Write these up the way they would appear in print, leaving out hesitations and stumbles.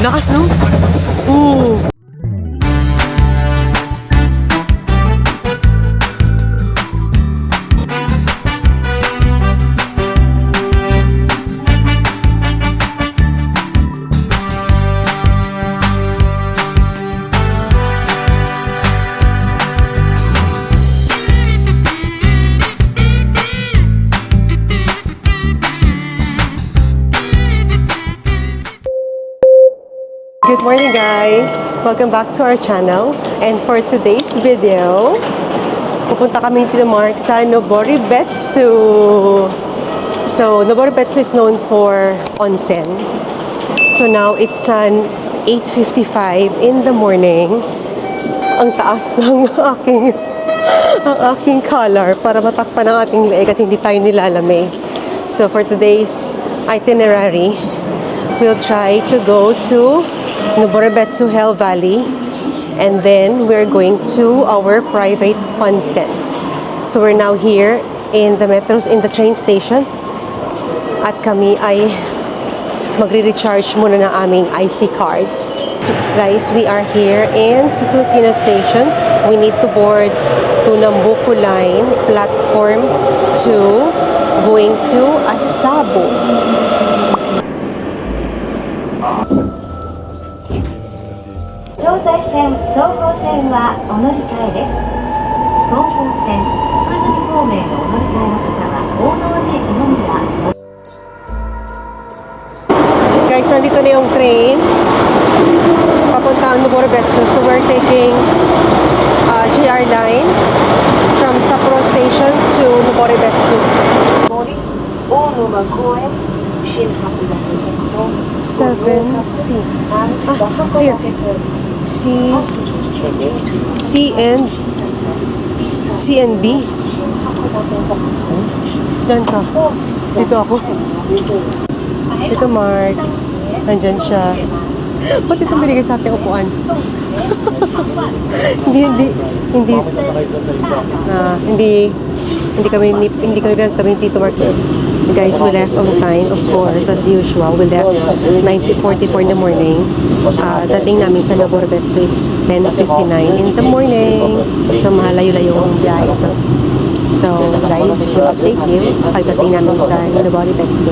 Lakas, no? Oo. Good morning guys! Welcome back to our channel. And for today's video, pupunta kami dito Mark sa Noboribetsu. So, Noboribetsu is known for onsen. So now it's 8:55 in the morning. Ang taas ng aking collar para matakpan ang ating leeg at hindi tayo nilalamig. So for today's itinerary, we'll try to go to Noboribetsu Hell Valley, and then we're going to our private onsen. So we're now here in the train station, at kami ay magre-recharge muna ng aming IC card. So guys, we are here in Susukina Station. We need to board to Nambuko Line, platform 2, going to Asabo. 東西線、東方線はお乗り換えです。東方線、福住方面のお乗り換えの方は大通駅のみは。Guys, nandito na yung train papunta ang Noboribetsu. So we're taking JR line from Sapporo Station to Noboribetsu. 7C. Here. C and B. Diyan ka. Dito ako. Dito Mark. Nandyan siya. Ba't itong binigay sa ating upuan? Hindi kami pinagtabi dito Mark. Guys, we left on time, of course, as usual. We left 9:44 in the morning. Dating namin sa Noboribetsu is 10:59 in the morning. So, mahalayo-layo ang biyahe ito. So, guys, we'll update you pagdating namin sa Noboribetsu.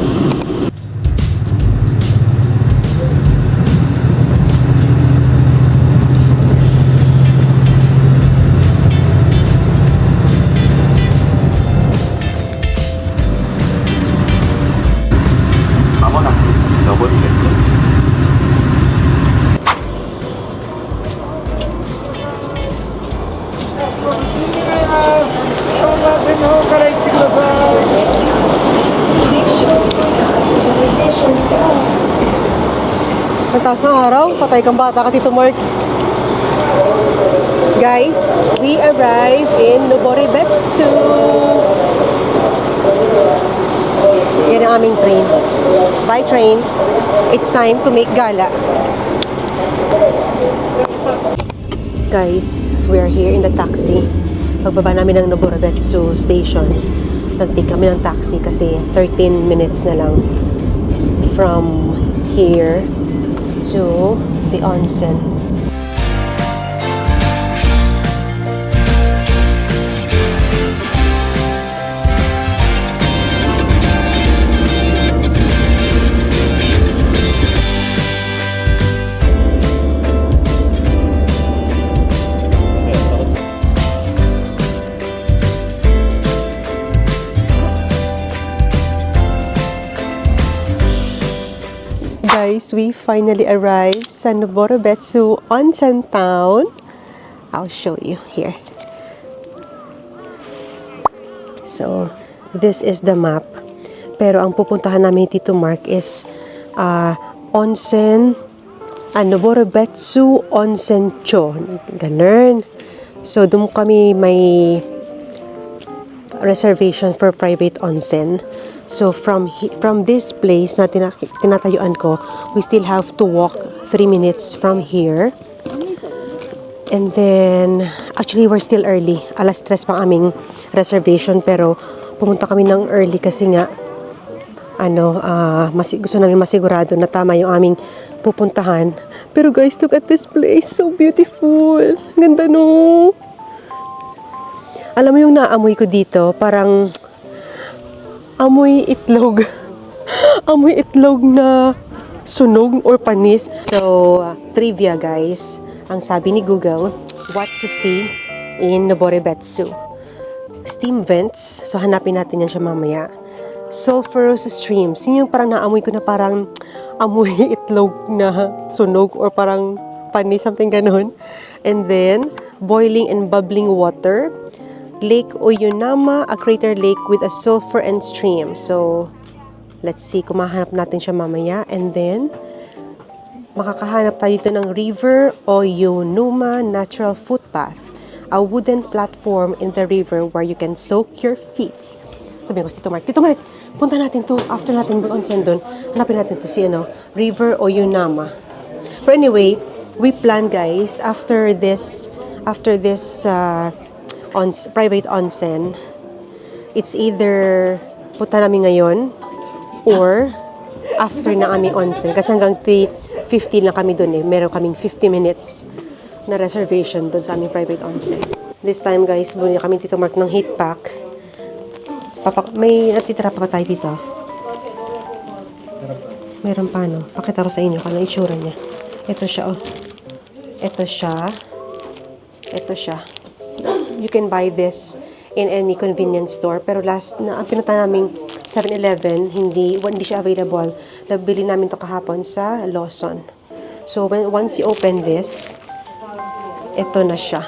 Ang taas ng araw, patay kang bata ka Tito Mark. Guys, we arrive in Noboribetsu. Yan ang aming train. By train, it's time to make gala. Guys, we are here in the taxi. Pagbaba namin ng Noboribetsu station, nag-take kami ng taxi kasi 13 minutes na lang from here to the onsen. Guys, we finally arrived sa Noboribetsu Onsen Town. I'll show you here. So, this is the map. Pero ang pupuntahan namin Tito Mark is Onsen, Noboribetsu Onsen-cho. Ganun. So, doon kami may reservation for private onsen. So from this place na tinatayuan ko, we still have to walk 3 minutes from here. And then, actually we're still early. Alas 3 pa aming reservation, pero pumunta kami ng early kasi nga gusto namin masigurado na tama yung aming pupuntahan Pero guys, look at this place. So beautiful. Ganda no. Alam mo yung naamoy ko dito, parang amoy itlog. Amoy itlog na sunog or panis. So, trivia guys. Ang sabi ni Google, what to see in Noboribetsu. Steam vents. So, hanapin natin yan siya mamaya. Sulfurous streams. Yun yung parang naamoy ko na parang amoy itlog na sunog or parang panis, something ganun. And then, boiling and bubbling water. Lake Oyunama, a crater lake with a sulfur and stream. So, let's see kung mahanap natin siya mamaya. And then, makakahanap tayo dito ng River Oyunuma Natural Footpath, a wooden platform in the river where you can soak your feet. Sabi ko, Tito Mark, punta natin to, after natin mag-onsen doon, hanapin natin to si River Oyunama. But anyway, we plan guys, after this private onsen, it's either punta namin ngayon or after na kami onsen. Kasi hanggang 3:50 na kami doon eh. Meron kaming 50 minutes na reservation doon sa aming private onsen. This time guys, bumili kami Tito Mark ng heat pack. May natitira pa tayo dito. Meron pa no. Pakita ko sa inyo kung ano itsura niya. Ito siya oh. Ito siya. You can buy this in any convenience store. Pero ang pinunta naming 7-Eleven, hindi siya available. Nabili namin to kahapon sa Lawson. So, once you open this, ito na siya.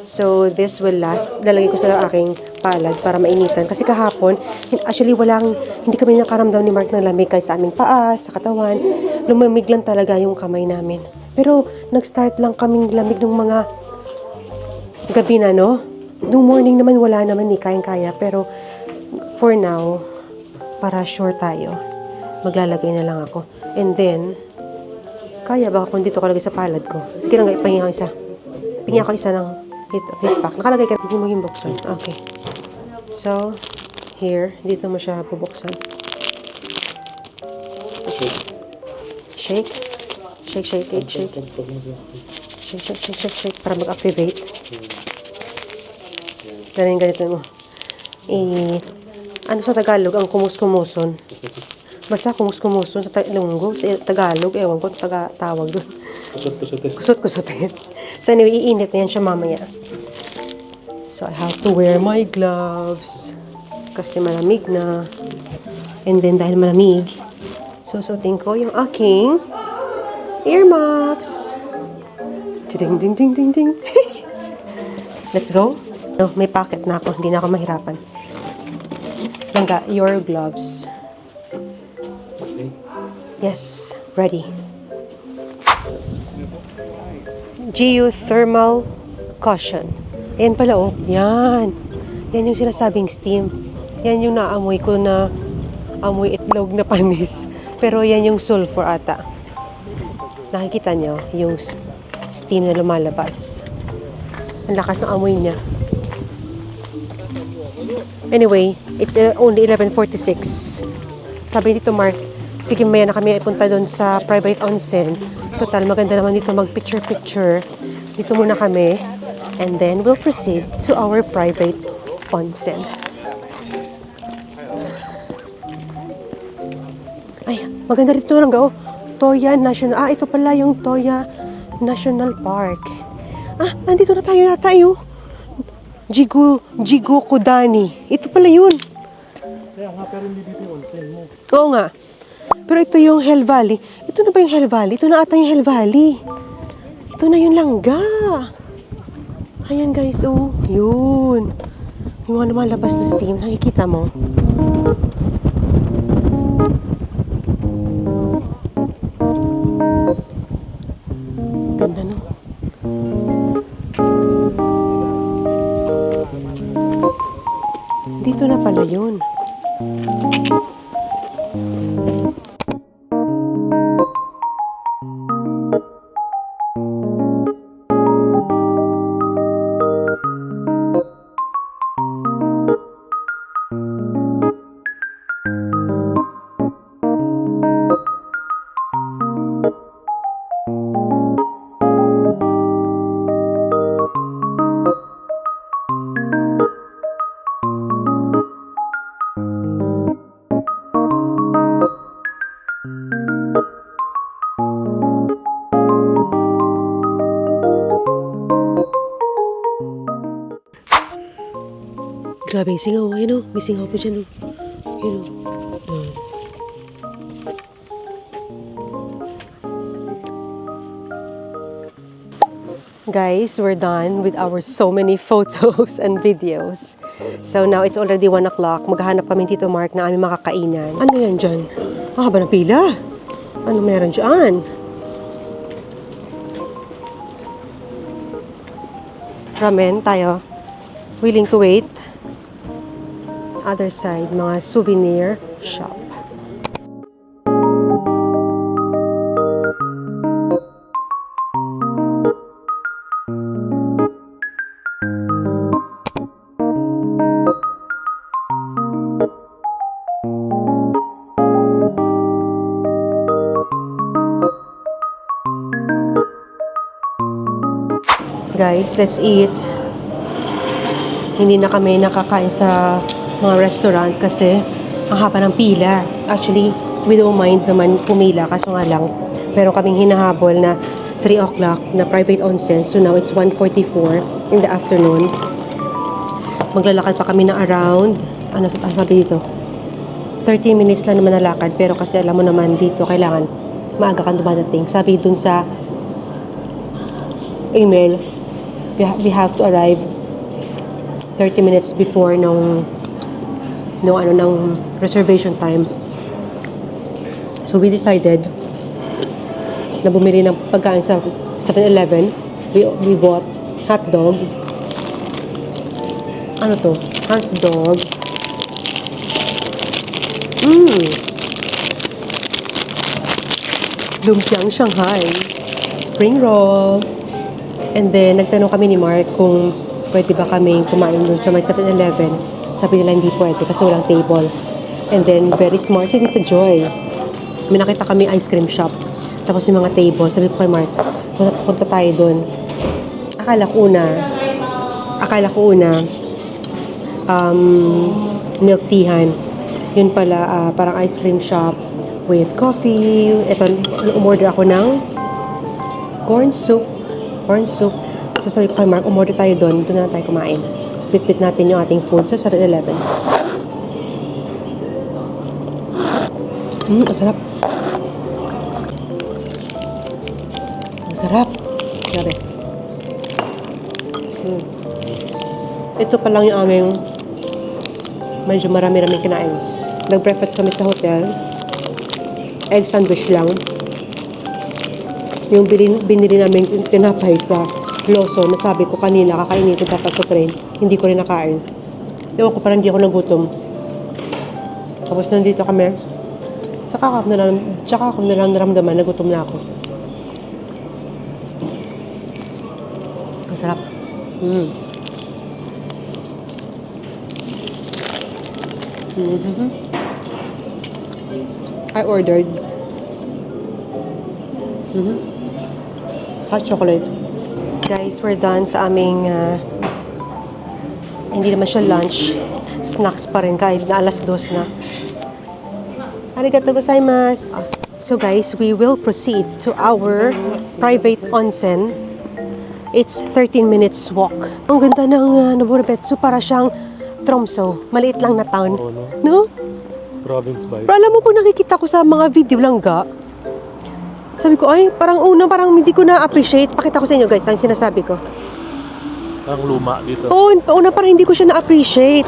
So, this will last. Lalagay ko sa aking palad para mainitan. Kasi kahapon, actually hindi kami nakaramdam ni Mark ng lamig kahit sa aming paa, sa katawan. Lumamig lang talaga yung kamay namin. Pero, nag-start lang kaming lamig ng mga gabi na, no? Nung morning naman, wala naman ni kayang-kaya. Pero, for now, para sure tayo, maglalagay na lang ako. And then, kaya ba kung dito ko lagay sa palad ko? Sige lang, ipahinga ko isa. Pinga ko isa ng heat pack. Nakalagay ka, hindi mo yung buksan. Okay. So, here, dito mo siya bubuksan. Shake. Shake. Shake para mag-activate. Ganito mo. Ano sa Tagalog ang kumus-kumuson? Basta kumus-kumuson sa Ilonggo, sa Tagalog, ewan ko tawag doon. Kusot-kusotin. So anyway, iinit na yan siya mamaya. So I have to wear my gloves kasi malamig na. And then dahil malamig, susutin ko yung aking earmuffs. Ding ding ding ding ding. Let's go. No, may pocket na ako, hindi na ako mahirapan. Langga, your gloves. Yes, ready. Geothermal caution. Ayan pala oh, yan. Yan yung sinasabing steam. Yan yung naamoy ko na amoy itlog na panis. Pero yan yung sulfur ata. Nakikita nyo yung steam na lumalabas. Ang lakas ng amoy niya. Anyway, it's only 11:46. Sabi dito Mark, sige maya na kami ipunta doon sa private onsen. Total, maganda naman dito mag-picture-picture. Dito muna kami. And then, we'll proceed to our private onsen. Ay, maganda dito lang oh. Toya National. Ito pala yung Toya National Park. Nandito na tayo yata yun. Jigokudani. Ito pala yun. Kaya nga, pero hindi dito yung onsen mo. Oo nga. Pero ito yung Hell Valley. Ito na ba yung Hell Valley? Ito na ata yung Hell Valley. Ito na yung Langga. Ayan guys, oh. Yun. Yung mga lumalabas na steam. Nakikita mo? Ganda no? Dito na pala yun. Grabe, singaw. Ayun o, may singaw po dyan o. Ayun o. Guys, we're done with our so many photos and videos. So now it's already 1 o'clock. Maghahanap kami Tito Mark na aming makakainan. Ano yan dyan? Ah, haba ng pila. Ano meron dyan? Ramen tayo. Willing to wait. Other side, mga souvenir shop. Guys, let's eat. Hindi na kami nakakain sa mga restaurant kasi ang haba ng pila. Actually, we don't mind naman pumila kaso nga lang. Pero kaming hinahabol na 3 o'clock na private onsen. So now it's 1:44 in the afternoon. Maglalakad pa kami na around, ano sabi dito? 30 minutes lang naman nalakad. Pero kasi alam mo naman dito, kailangan maaga kang dumadating. Sabi dun sa email, we have to arrive 30 minutes before ng reservation time. So we decided na bumili ng pagkain sa 7-Eleven. We bought hot dog. Ano to? Hot dog. Lumpiang Shanghai. Spring roll. And then, nagtanong kami ni Mark kung pwede ba kaming kumain dun sa may 7-Eleven. Sabi nila hindi pwede kasi walang table. And then, very smart si Tita Joy. May nakita kami ice cream shop. Tapos yung mga table. Sabi ko kay Mark, punta tayo dun. Akala ko una, milk teahan. Yun pala, parang ice cream shop with coffee. Ito, umorder ako ng corn soup. So sabi ko kay Mark, umorder tayo doon na tayo kumain. Pit-pit natin yung ating food sa 7-Eleven. Ang sarap. Ang sarap. Grabe. Ito pa lang yung aming medyo marami-raming kinain. Nag-breakfast kami sa hotel. Egg sandwich lang. Yung binili namin tinapay sa Lawson, nasabi ko kanina, kakainin ko dapat sa train. Hindi ko rin nakain. Ewan ko, parang hindi ako nagutom. Tapos nandito kami. Tsaka ako na lang naramdaman, nagutom na ako. Ang sarap. I ordered hot chocolate. Guys, we're done sa aming hindi naman siya lunch. Snacks pa rin kahit na 2:00 na. Arigatou gozaimasu. So guys, we will proceed to our private onsen. It's 13 minutes walk. Ang ganda ng Noborobetsu, para siyang Tromso. Maliit lang na town. Oh, No? Province vibe. Pero alam mo po, nakikita ko sa mga video lang sabi ko, ay, parang hindi ko na-appreciate. Pakita ko sa inyo guys, ang sinasabi ko. Ang luma dito. Oo, una parang hindi ko siya na-appreciate.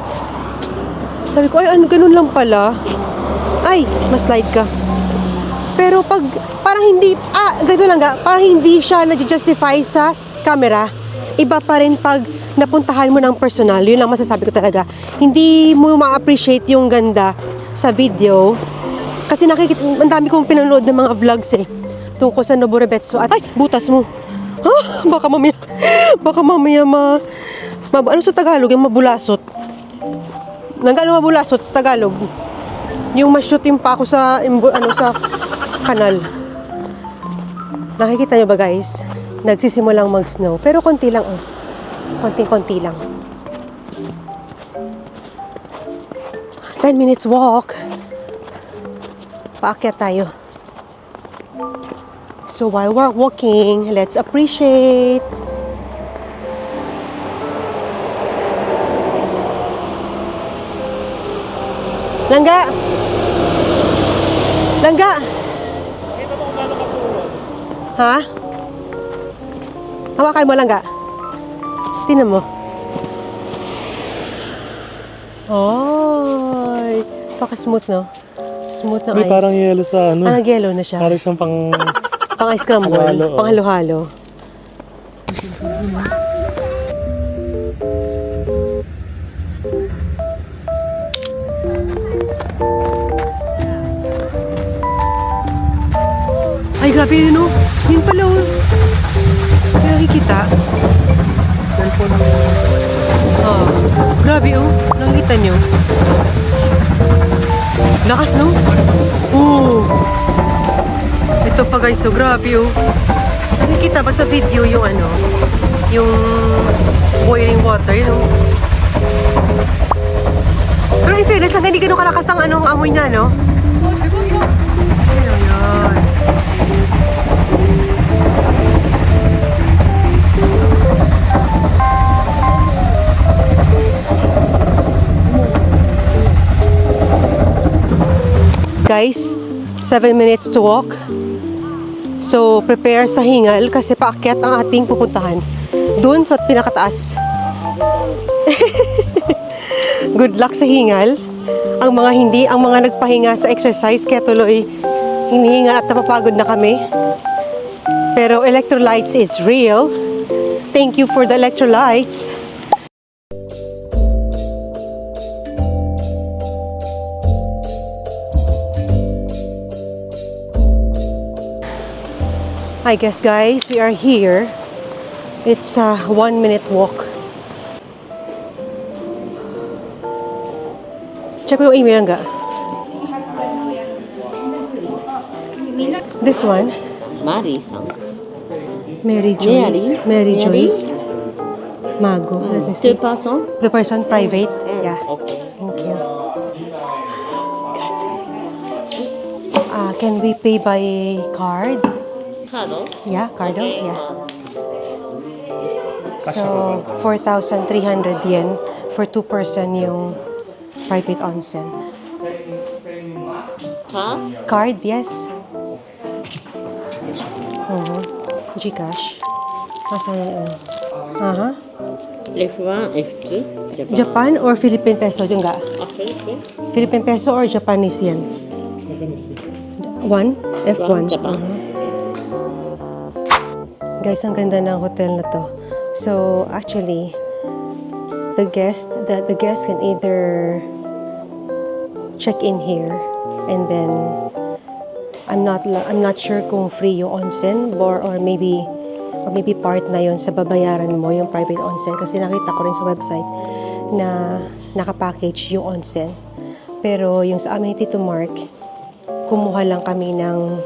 Sabi ko, ay, ganun lang pala. Ay, mas-slide ka. Pero pag, parang hindi, ganito lang parang hindi siya na-justify sa camera. Iba pa rin pag napuntahan mo ng personal. Yun lang masasabi ko talaga. Hindi mo ma-appreciate yung ganda sa video. Kasi ang dami kong pinanood ng mga vlogs tungkol sa Noborobetsu. At, ay, butas mo. Ha? Baka mamaya ano sa Tagalog? Yung mabulasot. Nanggaano mabulasot sa Tagalog? Yung ma-shoot yung pa ako sa kanal. Nakikita nyo ba guys? Nagsisimulang mag-snow. Pero konti lang Konting-konti lang. 10 minutes walk. Paakyat tayo. So while we're walking, let's appreciate. Langga! Langga! Kita mo kung gano'n kapuwan. Ha? Hawakan mo, Langga. Tingnan mo. Oy, paka-smooth, no? Smooth na May ice. parang yelo sa ano. Ah, nag-yellow na siya. Parang siyang pang... Pang ice crumble. Halo-halo, oh. Pang halo-halo. Ay, grabe yun, oh. Yun pala, oh. May nakikita. Cellphone na Oh, grabe, oh. Nakikita nyo. Lakas, no? Oh. Ito pa, guys, so grabe, oh. Nakikita ba sa video yung ano? Yung boiling water, you know? Pero in fairness, hanggang hindi ganun kalakas ang anong amoy niya, no? Ayan, ayan. Guys, 7 minutes to walk. So, prepare sa hingal kasi paakyat ang ating pupuntahan. Doon sa pinakataas. Good luck sa hingal. Ang mga nagpahinga sa exercise kaya tuloy hinihingal at napapagod na kami. Pero electrolytes is real. Thank you for the electrolytes. I guess guys, we are here. It's a 1-minute walk. Check ko yung email nga. This one, マリーさん。 Mary Joyce. Mary Joyce. Mago. Let me see. 2 person? The person private. Yeah. Okay. Thank you. God. Can we pay by card? カード Yeah, card. Okay, Yeah. So, 4,300 yen for 2 person yung private onsen. Card, yes. Gcash. Asan yun? F1、F2? Japan or Philippine peso? Yung ga? Philippine? Philippine peso or Japanese yen? One? F1. Japan. Guys, ang ganda ng hotel na to. So, actually, the guest can either check in here and then I'm not sure kung free yung onsen or maybe part na yun sa babayaran mo yung private onsen kasi nakita ko rin sa website na nakapackage yung onsen. Pero yung sa amin ni Tito Mark, kumuha lang kami ng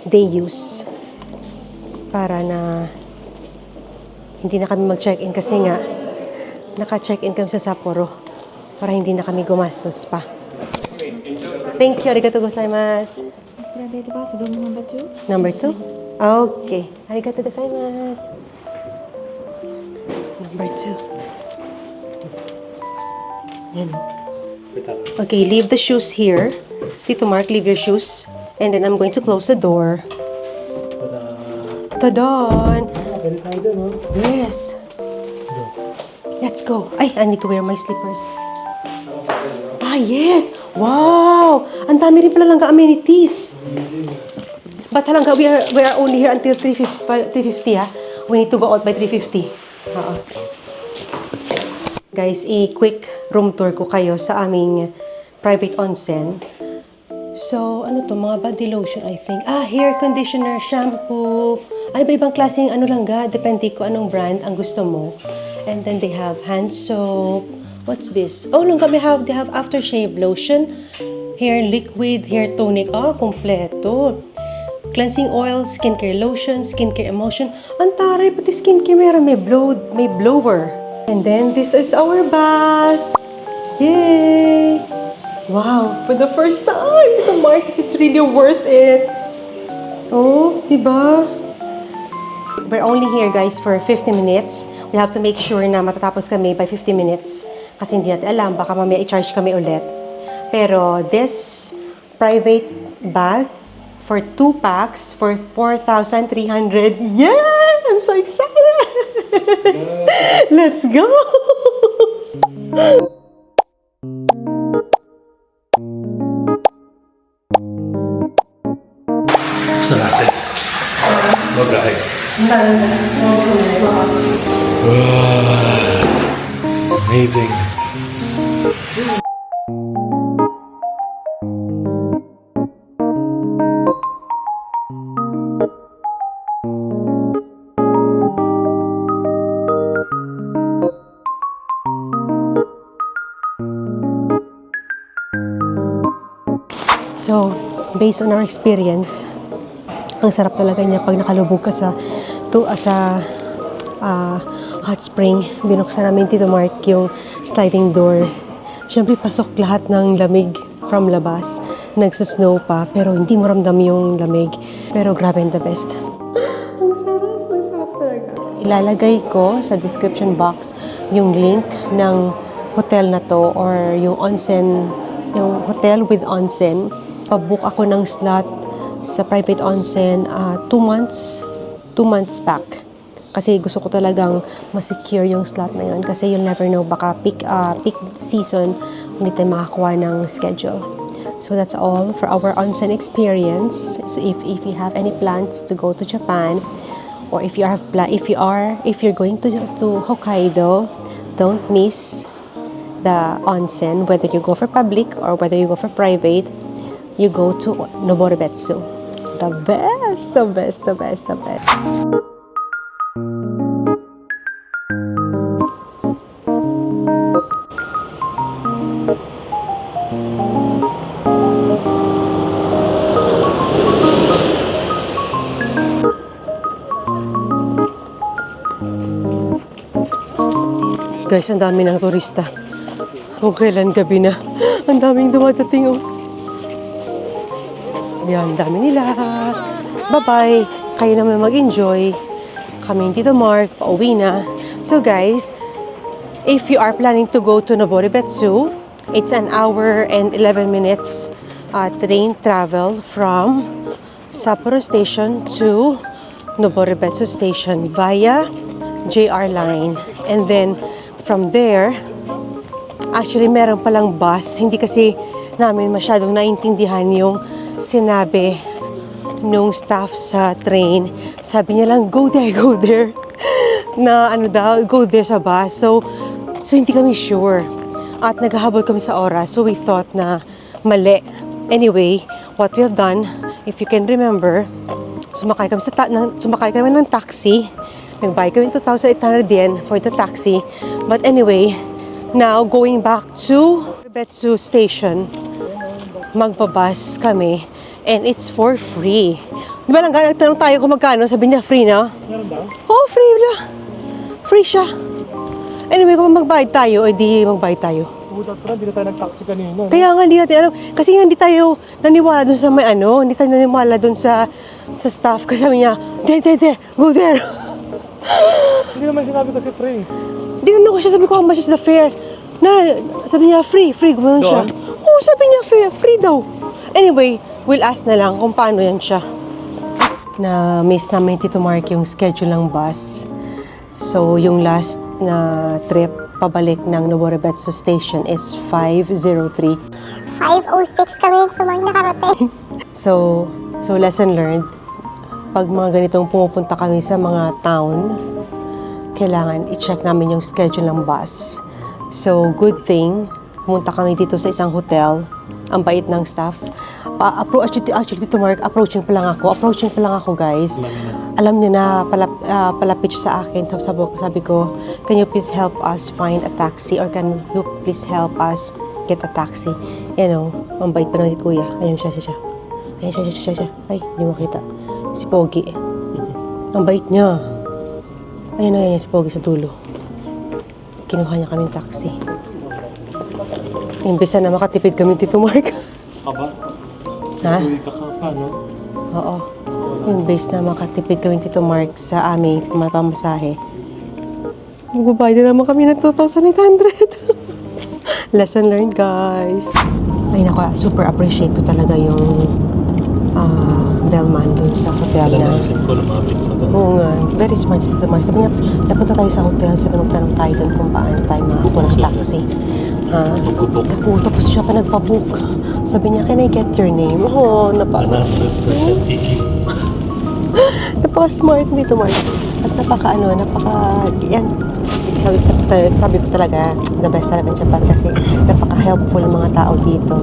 day use para na hindi na kami mag-check-in kasi nga naka-check-in kami sa Sapporo para hindi na kami gumastos pa. Thank you. Arigatou gozaimasu. Private bus room number 2. Number 2? Okay. Arigatou gozaimasu. Number 2. Yan. Okay, leave the shoes here. Tito Mark, leave your shoes. And then I'm going to close the door. Tadaan! Yes. Let's go. Ay, I need to wear my slippers. Ah, yes! Wow! Ang dami rin pala lang amenities. But halangga, we are only here until 3:50, ha? We need to go out by 3:50. Guys, i-quick room tour ko kayo sa aming private onsen. So, ano to? Mga body lotion, I think. Ah, hair conditioner, shampoo. Ay, iba-ibang klaseng ano lang ga. Depende ko anong brand ang gusto mo. And then they have hand soap. What's this? Oh, lang kami they have aftershave lotion, hair liquid, hair tonic. Ah, kompleto. Cleansing oil, skincare lotion, skincare emulsion. Ang taray, pati skincare meron. May blower. And then this is our bath. Yay! Wow, for the first time, Tito Mark, this is really worth it. Oh, diba? We're only here, guys, for 50 minutes. We have to make sure na matatapos kami by 50 minutes. Kasi hindi natin alam, baka mamaya i-charge kami ulit. Pero this private bath for 2 packs for 4,300. Yeah! I'm so excited! Let's go! Gusto natin. Magahay. Amazing. So, based on our experience, ang sarap talaga niya pag nakalubog ka sa hot spring. Binuksan namin Tito Mark yung sliding door. Siyempre, pasok lahat ng lamig from labas. Nagsusnow pa, pero hindi mo ramdam yung lamig. Pero grabe and the best. Ang sarap talaga. Ilalagay ko sa description box yung link ng hotel na to or yung onsen, yung hotel with onsen. Pabook ako ng slot sa private onsen 2 months back. Kasi gusto ko talagang ma-secure yung slot na yun. Kasi you'll never know, baka peak season, hindi tayo makakuha ng schedule. So that's all for our onsen experience. So if you have any plans to go to Japan, or if you're going to Hokkaido, don't miss the onsen, whether you go for public or whether you go for private. You go to Noboribetsu. The best. Guys, ang dami ng turista. Kung kailan gabi na, ang daming dumadating. Yan, dami nila. Bye-bye. Kayo naman mag-enjoy. Kami Tito Mark, pauwi na. So guys, if you are planning to go to Noboribetsu, it's 1 hour and 11 minutes train travel from Sapporo Station to Noboribetsu Station via JR line. And then, from there, actually meron palang bus. Hindi kasi namin masyadong naintindihan yung sinabi nung staff sa train. Sabi niya lang, go there. Na go there sa bus. So hindi kami sure. At naghahabol kami sa oras. So we thought na mali. Anyway, what we have done, if you can remember, sumakay kami ng taxi. Nagbayad kami 2,800 yen for the taxi. But anyway, now going back to Betsu Station, magbabas kami and it's for free. Di ba nagtanong tayo kung magkano? Sabi niya free na? Meron ba? Oo, free na. Free siya. Anyway, kung magbayad tayo, edi magbayad tayo. Pumunta pa, hindi na tayo nag-taxi kanina. Kaya nga hindi natin alam. Kasi nga hindi tayo naniwala dun sa hindi tayo naniwala dun sa staff. Kasi sabi niya, there, go there. Hindi naman sinabi kasi free. Dinano ko siya, sabi ko, how much is the fare? Sabi niya, free, gumanon siya. Oo, sabi niya, free daw. Anyway, we'll ask na lang kung paano yan siya. Na-miss namin Tito Mark yung schedule ng bus. So, yung last na trip pabalik ng Noboribetsu Station is 5:03. 5:06 kami nakarating. So lesson learned. Pag mga ganitong pumupunta kami sa mga town, kailangan i-check namin yung schedule ng bus. So, good thing, pumunta kami dito sa isang hotel. Ang bait ng staff. Actually, Tito Mark, approaching pa lang ako, guys. Alam niya na palapit siya sa akin. Sabi ko, can you please help us find a taxi or can you please help us get a taxi? Ang bait pa naman ni Kuya. Ayan siya. Ayan siya. Ay, hindi mo kita. Si Pogi. Ang bait niya. Ayan si Pogi sa dulo. Kinuha niya kaming taxi. Imbes na makatipid kami Tito Mark. Aba? Ha? Uwi ka pa, no? Oo. Imbes na makatipid kami Tito Mark sa aming pamasahe. Magbabayad na naman kami ng 2,800. Lesson learned, guys. Ay nako, super appreciate ko talaga yung bellman dun sa hotel na. Naisip ko lumapit sa doon. Oo nga, very smart si Tito Mars. Sabi niya, napunta tayo sa hotel, sabi nagtanong tayo dun kung paano tayo makakuha ng taxi. Bubuk. Tapos siya pa nagpabook. Sabi niya, can I get your name? Oo, 100% iki. Napaka-smart ni Tito Mars. At yan. Sabi ko talaga, the best talaga ng Japan kasi napaka-helpful ng mga tao dito.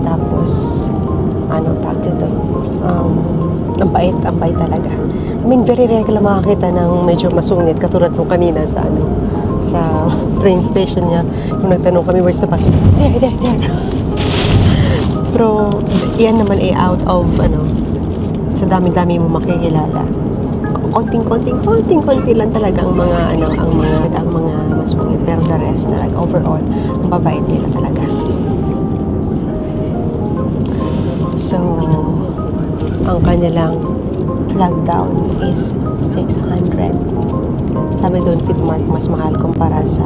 Tapos, tawag dito, ang bait talaga. I mean, very rare ka lang makakita ng medyo masungit katulad nung kanina sa train station niya. Nung nagtanong kami, where's the bus? There. Pero, yan naman ay out of, sa dami-dami mo makikilala. Konting-konti lang talaga ang mga masungit. Pero the rest talaga, overall, ang babait nila talaga. So, ang kanilang flag down is 600. Sabi doon, Tito Mark, mas mahal kumpara sa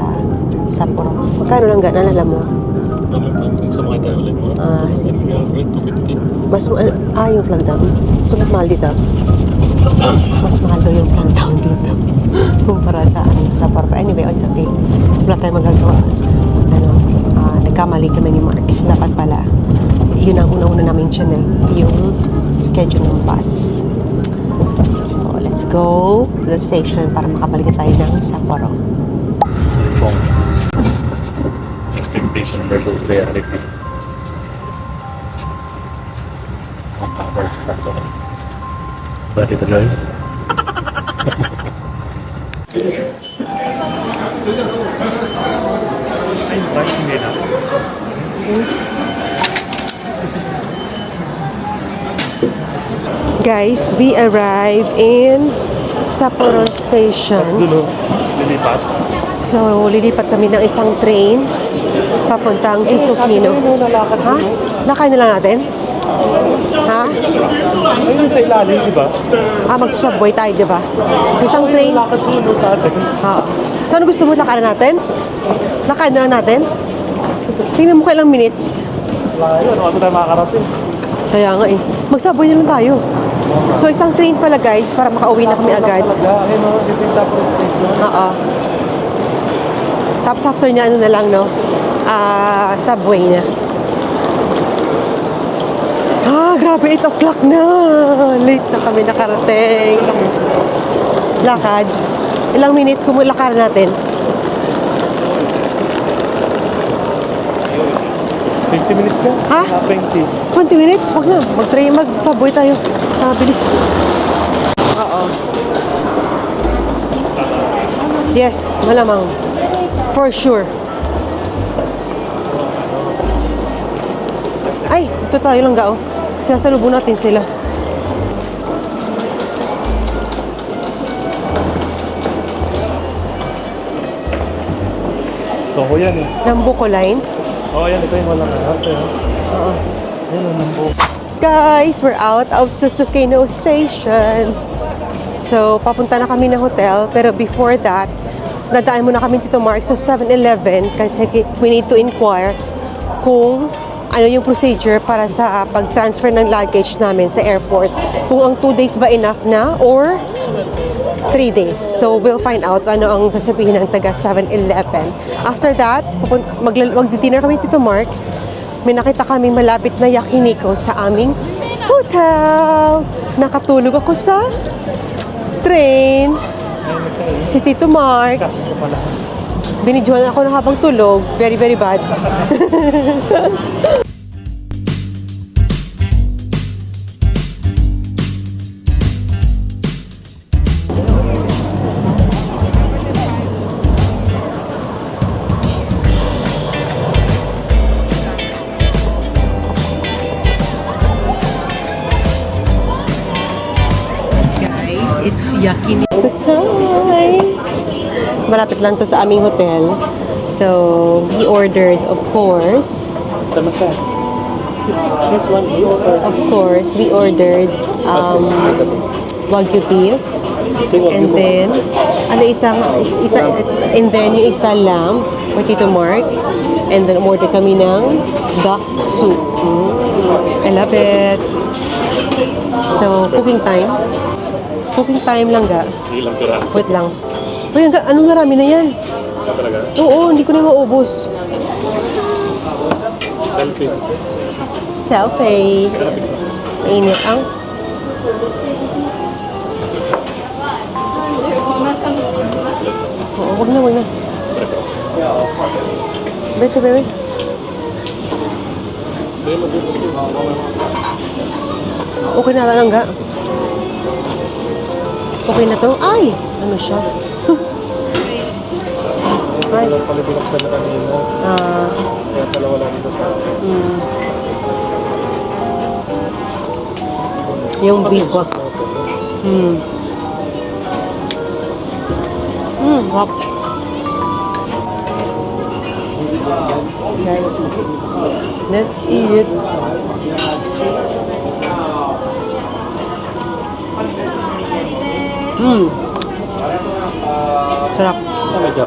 Sapporo. Magkano lang nalala mo? Sumakay tayo ulit mo. Sige. 250. Yung flag down. So, mas mahal dito? Mas mahal daw yung flag down dito. Kumpara sa Sapporo. But anyway, it's okay. Wala tayong magagawa. Nagkamali kami ni Mark. Dapat pala, yun ang una-una namin chinek, yung schedule ng bus. So, let's go to the station para makabalik tayo ng Sapporo. Expectation versus reality. Ang power factor. Ready to drive? Ay, bus hindi na. Guys, we arrive in Sapporo Station. Dulo, lilipat. So, lilipat kami ng isang train papuntang Susukino. Nalakad Ha? Nakain na lang natin? Ha? Ayun sa ilalim, di ba? Mag-subway tayo, di ba? So, isang train. Nalakad dulo sa atin. So, ano gusto mo? Lakarin natin? Lakarin na lang natin? Tingnan mo kailang minutes. Wala yun, ano tayo makakarating? Kaya nga eh. Mag-subway na lang tayo. So, isang train pala guys para makauwi na kami agad. Talaga, ayun o, dito yung Sapporo Station. Oo. Tapos after niya, na lang, no? Subway na. Grabe, 8 o'clock na. Late na kami nakarating. Lakad. Ilang minutes kung lakaran natin? 20 minutes yan. Ha? 20. 20 minutes? Wag na. Mag-subway tayo. Bilis. Oo. Yes, malamang. For sure. Ay, ito tayo lang gao. Sinasalubong natin sila. Ito ko yan eh. Nambuko line. Oo, yan. Ito yung walang ano. Ito yun. Oo. Ayun o, nambo. Guys, we're out of Susukino Station. So, papunta na kami ng hotel. Pero before that, dadaan muna kami Tito Mark sa 7-Eleven kasi we need to inquire kung ano yung procedure para sa pag-transfer ng luggage namin sa airport. Kung ang 2 days ba enough na or 3 days. So, we'll find out ano ang sasabihin ng taga 7-Eleven. After that, mag-dinner kami Tito Mark. May nakita kami malapit na Yakiniko sa aming hotel. Nakatulog ako sa train. Si Tito Mark. Binidyohan ako na habang tulog. Very, very bad. Guys, it's Yakiniko time. Malapit lang to sa aming hotel. So, we ordered, of course, Sama siya. This one here. we ordered Wagyu beef, And then, and then yung isa lamb for Tito Mark. And then umorder kami ng duck soup. I love it. So, cooking time. Cooking time lang ga. Ilang piraso. Wait lang. Uy, ano marami na yan? Talaga? Oo, hindi ko na maubos. Selfie. Selfie. Init ang. Oo, wag na. Beto, bebe. Okay na lang ga. Okay na to. Ay! Ano siya? Ay. Walang palibinaktan na kanina. Kaya pala wala dito sa akin. Yung beef ko. Hop. Guys, let's eat. Sarap. Talaga.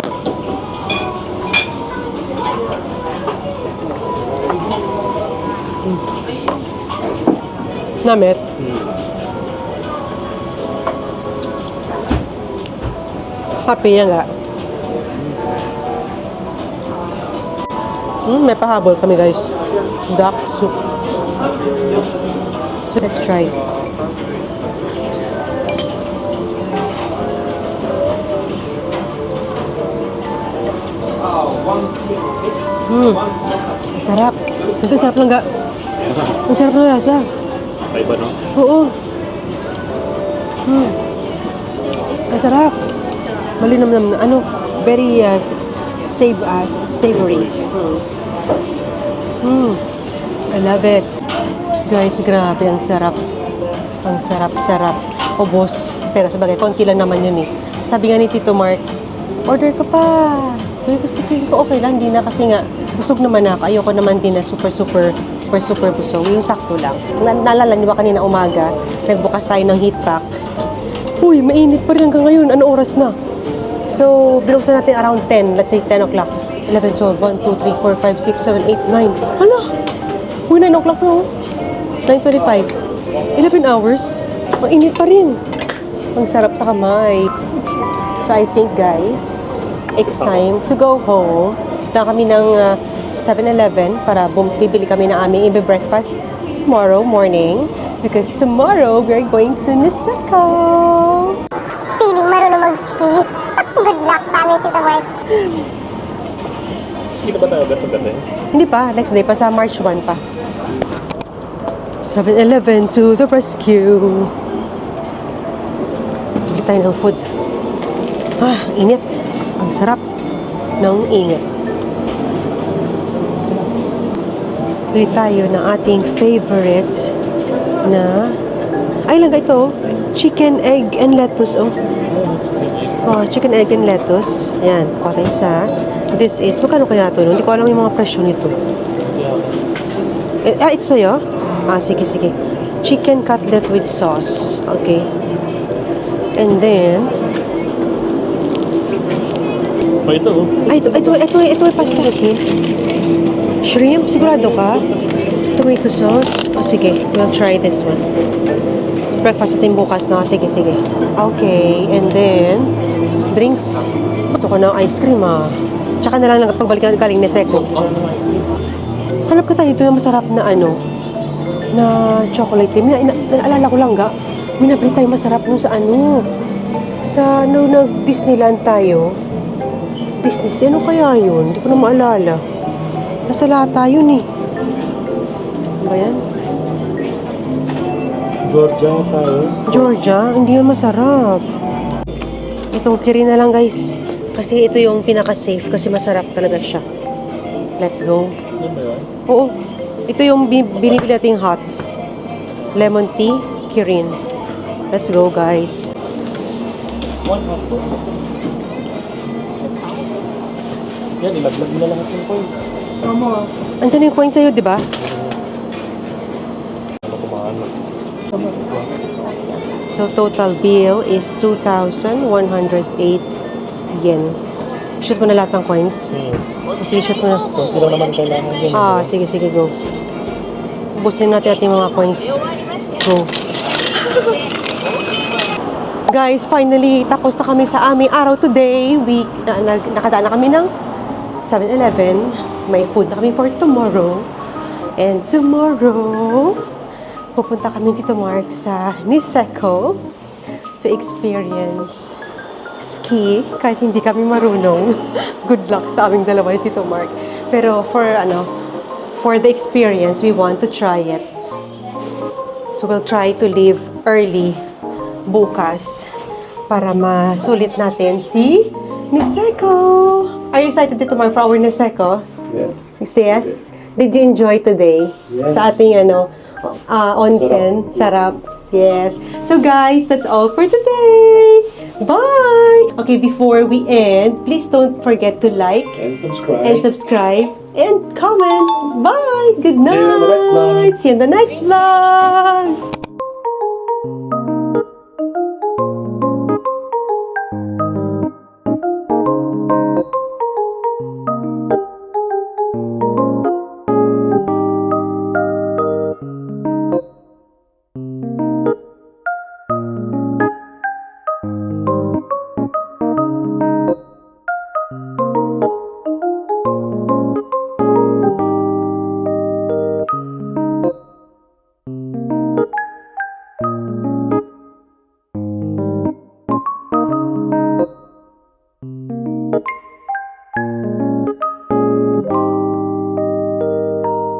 Namit. Happy na nga. May pahabol kami guys. Duck soup. Let's try. Sarap. Ang sarap lang ga. Ang sarap ng lasa. Ay ba, no? Oo. Ang sarap. Malinam-nam na. Ano? Very savory. I love it. Guys, grabe. Ang sarap. Ang sarap-sarap. Ubos. Pero sabagay, konti lang naman yun eh. Sabi nga ni Tito Mark, order ka pa. Sabi ko, sige ko, okay lang. Di na kasi nga, busog naman ako. Ayoko naman din na super busog. Yung sakto lang. Naalala niyo ba kanina umaga, nagbukas tayo ng heat pack. Uy, mainit pa rin hanggang ngayon. Ano oras na? So, binuksan natin around 10. Let's say 10 o'clock. 11, 12, 1, 2, 3, 4, 5, 6, 7, 8, 9. Hala! Uy, 9 o'clock na oh. 9:25. 11 hours. Ang init pa rin. Ang sarap sa kamay. So, I think guys, it's time to go home. Punta kami ng 7-Eleven para bibili kami ng aming breakfast tomorrow morning. Because tomorrow, we're going to Niseko. Feeling marunong mag-ski. Good luck sa amin, Tito Mark. Ski na ba tayo agad pagdating? Hindi pa, next day pa sa March 1 pa. 7-Eleven to the rescue. Bili tayo ng food. Init. Ang sarap ng init. Bili tayo ng ating favorite na lang ito, chicken, egg, and lettuce. Chicken, egg, and lettuce. Ayan, okay isa. This is, magkano kaya ito? Hindi ko alam yung mga presyo nito. Ito sa'yo? Sige. Chicken cutlet with sauce. Okay. And then, ito ay pasta. Shrimp, sigurado ka? Tomato sauce? Sige, we'll try this one. Breakfast natin bukas, no? Sige. Okay, and then, drinks. Gusto ko ng ice cream, Tsaka na lang pagbalik galing Niseko. Hanap ka tayo, ito yung masarap na na chocolate. Naalala ko lang, minabili tayo masarap nung sa nag-Disneyland tayo. Disney, ano kaya yun? Hindi ko na maalala. Nasa lata yun eh. Ano ba yan? Georgia? Hindi yan masarap. Itong Kirin na lang guys. Kasi ito yung pinaka-safe kasi masarap talaga siya. Let's go. Oo. Ito yung binibili nating hot. Lemon tea, Kirin. Let's go guys. Yan, ilaglag mo na lang yung coin. Andyan yung coin sa'yo, di ba? Ano kumahan? So, total bill is 2,108 yen. Shoot mo na lahat ng coins. Sige, shoot mo na. Kunti lang naman kailangan yun. Sige, go. Ubusin natin ating mga coins. Go. Guys, finally, tapos na kami sa aming araw today. Nakadaan na kami ng 7-Eleven. May food na kami for tomorrow. And tomorrow, pupunta kami dito, Mark, sa Niseko to experience ski kahit hindi kami marunong. Good luck sa aming dalawa ni Tito Mark. Pero for the experience, we want to try it. So we'll try to leave early bukas para masulit natin si Niseko. Are you excited, Tito Mark, for our Niseko? Yes. Yes? Did you enjoy today? Yes. Sa ating onsen? Sarap. Yes. So guys, that's all for today. Bye! Okay, before we end, please don't forget to like And subscribe. and comment. Bye! Good night! See you in the next vlog. See you in the next vlog!